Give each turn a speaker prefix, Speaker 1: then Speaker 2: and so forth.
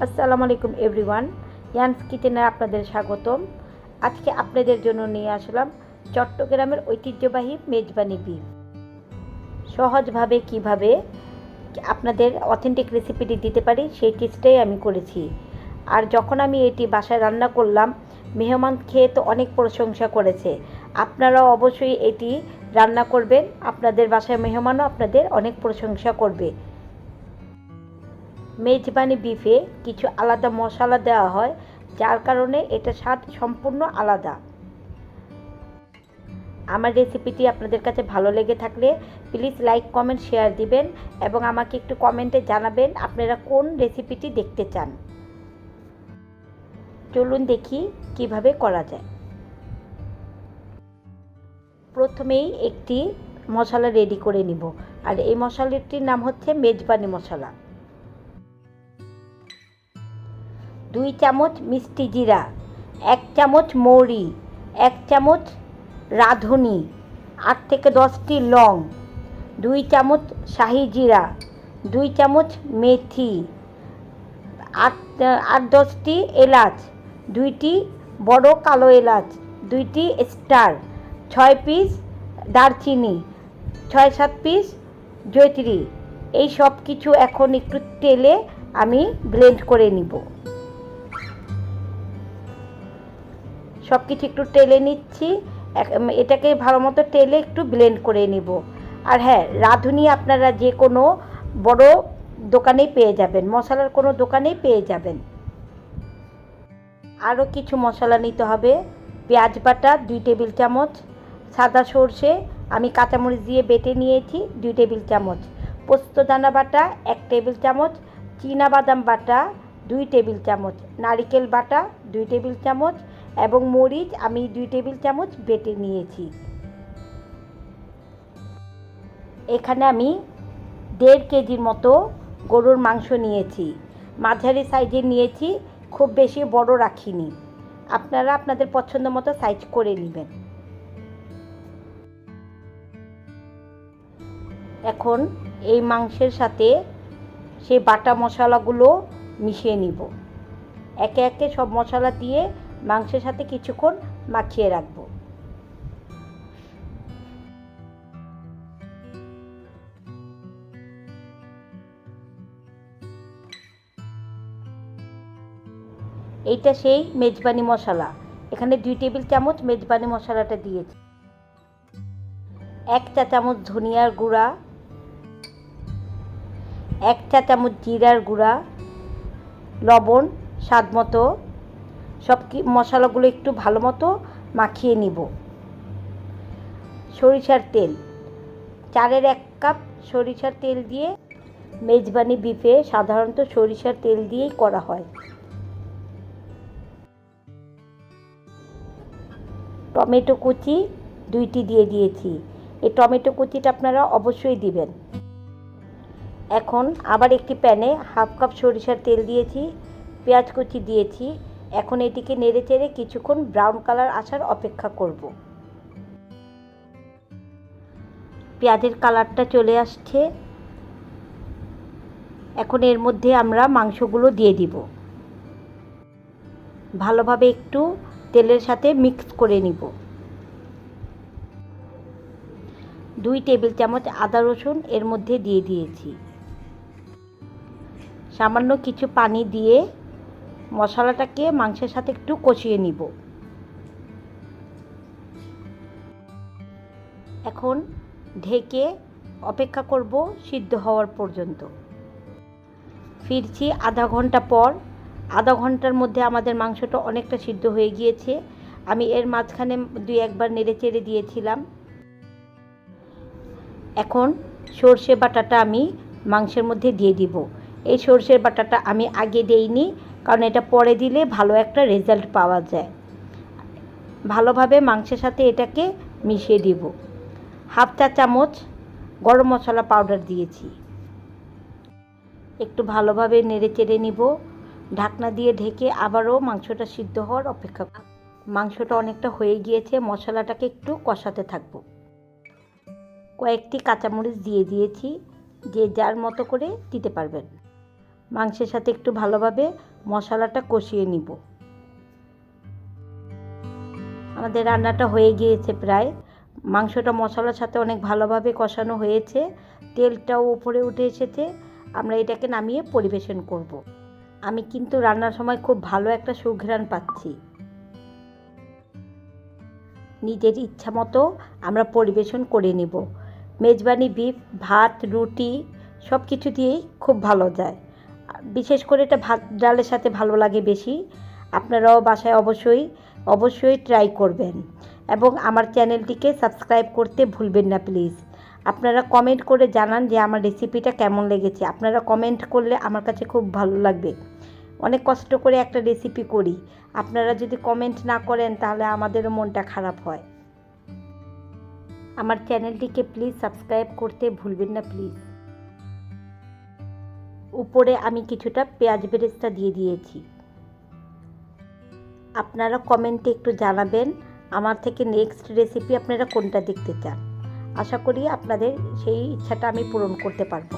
Speaker 1: আসসালামু আলাইকুম এভরিওয়ান, ইয়ানস কিচেনে আপনাদের স্বাগতম। আজকে আপনাদের জন্য নিয়ে আসলাম চট্টগ্রামের ঐতিহ্যবাহী মেজবানি বিফ। সহজভাবে কিভাবে আপনাদের অথেন্টিক রেসিপিটি দিতে পারি সেই টিপসটাই আমি করেছি। আর যখন আমি এটি বাসায় রান্না করলাম, মেহমান খেয়ে তো অনেক প্রশংসা করেছে। আপনারাও অবশ্যই এটি রান্না করবেন, আপনাদের বাসায় মেহমানও আপনাদের অনেক প্রশংসা করবে। মেজবানি বিফে কিছু আলাদা মশলা দেওয়া হয়, যার কারণে এটা স্বাদ সম্পূর্ণ আলাদা। আমার রেসিপিটি আপনাদের কাছে ভালো লেগে থাকলে প্লিজ লাইক, কমেন্ট, শেয়ার দিবেন এবং আমাকে একটু কমেন্টে জানাবেন আপনারা কোন রেসিপিটি দেখতে চান। চলুন দেখি কিভাবে করা যায়। প্রথমেই একটি মশলা রেডি করে নিব, আর এই মশলাটির নাম হচ্ছে মেজবানি মশলা। 2 চামচ মিষ্টি জিরা, 1 চামচ মৌরি, 1 চামচ রাঁধুনি, 8 থেকে 10টি লং, 2 চামচ শাহি জিরা, 2 চামচ মেথি, 8-10টি এলাচ, 2টি বড় কালো এলাচ, 2টি স্টার, 6 পিস দারচিনি, 6-7 পিস জয়ত্রী। এই সব কিছু এখন একটু তেলে আমি ব্লেন্ড করে নিব। সব কিছু একটু টেলে নিচ্ছি, এটাকে ভালো মতো টেলে একটু ব্লেন্ড করে নিব। আর হ্যাঁ, রাঁধুনি আপনারা যে কোনো বড় দোকানেই পেয়ে যাবেন, মশলার কোনো দোকানেই পেয়ে যাবেন। আরও কিছু মশলা নিতে হবে। পেঁয়াজ বাটা 2 টেবিল চামচ, সাদা সর্ষে আমি কাঁচামরিচ দিয়ে বেটে নিয়েছি 2 টেবিল চামচ, পোস্তদানা বাটা 1 টেবিল চামচ, চীনাবাদাম বাটা 2 টেবিল চামচ, নারকেল বাটা 2 টেবিল চামচ এবং মরিচ আমি 2 টেবিল চামচ বেটে নিয়েছি। এখানে আমি 1.5 কেজির মতো গরুর মাংস নিয়েছি, মাঝারি সাইজের নিয়েছি, খুব বেশি বড় রাখিনি। আপনারা আপনাদের পছন্দ মতো সাইজ করে নেবেন। এখন এই মাংসের সাথে সেই বাটা মশলাগুলো মিশিয়ে নিব। একে একে সব মশলা দিয়ে মাংসের সাথে কিছুক্ষণ মাখিয়ে রাখব। এইটা সেই মেজবানি মশলা। এখানে 2 টেবিল চামচ মেজবানি মশলাটা দিয়েছি। 1 চা চামচ ধনিয়ার গুঁড়া, 1 চা চামচ জিরার গুঁড়া, লবণ স্বাদ মতো। সব মশলাগুলো একটু ভালো মতো মাখিয়ে নিব। সরিষার তেল 4-এর 1 কাপ সরিষার তেল দিয়ে, মেজবানি বিফে সাধারণত সরিষার তেল দিয়েই করা হয়। টমেটো কুচি 2টি দিয়ে দিয়েছি। এই টমেটো কুচিটা আপনারা অবশ্যই দিবেন। এখন আবার একটি প্যানে 1/2 কাপ সরিষার তেল দিয়েছি, পেঁয়াজ কুচি দিয়েছি। এখন এটিকে নেড়ে চেড়ে কিছুক্ষণ ব্রাউন কালার আসার অপেক্ষা করব। পেঁয়াজের কালারটা চলে আসছে। এখন এর মধ্যে আমরা মাংসগুলো দিয়ে দিব। ভালোভাবে একটু তেলের সাথে মিক্স করে নিব। 2 টেবিল চামচ আদা রসুন এর মধ্যে দিয়ে দিয়েছি। সামান্য কিছু পানি দিয়ে মশলাটাকে মাংসের সাথে একটু কষিয়ে নিব। এখন ঢেকে অপেক্ষা করব সিদ্ধ হওয়ার পর্যন্ত। ফিরছি আধা ঘন্টা পর। আধা ঘন্টার মধ্যে আমাদের মাংসটা অনেকটা সিদ্ধ হয়ে গিয়েছে। আমি এর মাঝখানে 2-1 বার নেড়ে চেড়ে দিয়েছিলাম। এখন সর্ষে বাটাটা আমি মাংসের মধ্যে দিয়ে দিব। এই সর্ষের বাটাটা আমি আগে দেইনি, কারণ এটা পরে দিলে ভালো একটা রেজাল্ট পাওয়া যায়। ভালোভাবে মাংসের সাথে এটাকে মিশিয়ে দিব। 1/2 চা চামচ গরম মশলা পাউডার দিয়েছি। একটু ভালোভাবে নেড়ে চেড়ে নিব। ঢাকনা দিয়ে ঢেকে আবারও মাংসটা সিদ্ধ হওয়ার অপেক্ষা। মাংসটা অনেকটা হয়ে গিয়েছে, মশলাটাকে একটু কষাতে থাকব। কয়েকটি কাঁচামরিচ দিয়ে দিয়েছি, যে যার মতো করে দিতে পারবেন। মাংসের সাথে একটু ভালোভাবে মশলাটা কষিয়ে নিব। আমাদের রান্নাটা হয়ে গিয়েছে প্রায়। মাংসটা মশলার সাথে অনেক ভালোভাবে কষানো হয়েছে, তেলটাও উপরে উঠে এসেছে। আমরা এটাকে নামিয়ে পরিবেশন করব। আমি কিন্তু রান্নার সময় খুব ভালো একটা সুঘ্রাণ পাচ্ছি। নিজের ইচ্ছা মতো আমরা পরিবেশন করে নিব। মেজবানি বিফ ভাত রুটি সব কিছু দিয়েই খুব ভালো যায়। বিশেষ করে এটা ভাত ডালের সাথে ভালো লাগে বেশি। আপনারাও বাসায় অবশ্যই ট্রাই করবেন এবং আমার চ্যানেলটিকে সাবস্ক্রাইব করতে ভুলবেন না প্লিজ। আপনারা কমেন্ট করে জানান যে আমার রেসিপিটা কেমন লেগেছে। আপনারা কমেন্ট করলে আমার কাছে খুব ভালো লাগবে। অনেক কষ্ট করে একটা রেসিপি করি, আপনারা যদি কমেন্ট না করেন তাহলে আমাদেরও মনটা খারাপ হয়। আমার চ্যানেলটিকে প্লিজ সাবস্ক্রাইব করতে ভুলবেন না প্লিজ। উপরে আমি কিছুটা পেঁয়াজ বেরেস্তা দিয়ে দিয়েছি। আপনারা কমেন্টে একটু জানাবেন আমার থেকে নেক্সট রেসিপি আপনারা কোনটা দেখতে চান। আশা করি আপনাদের সেই ইচ্ছাটা আমি পূরণ করতে পারবো।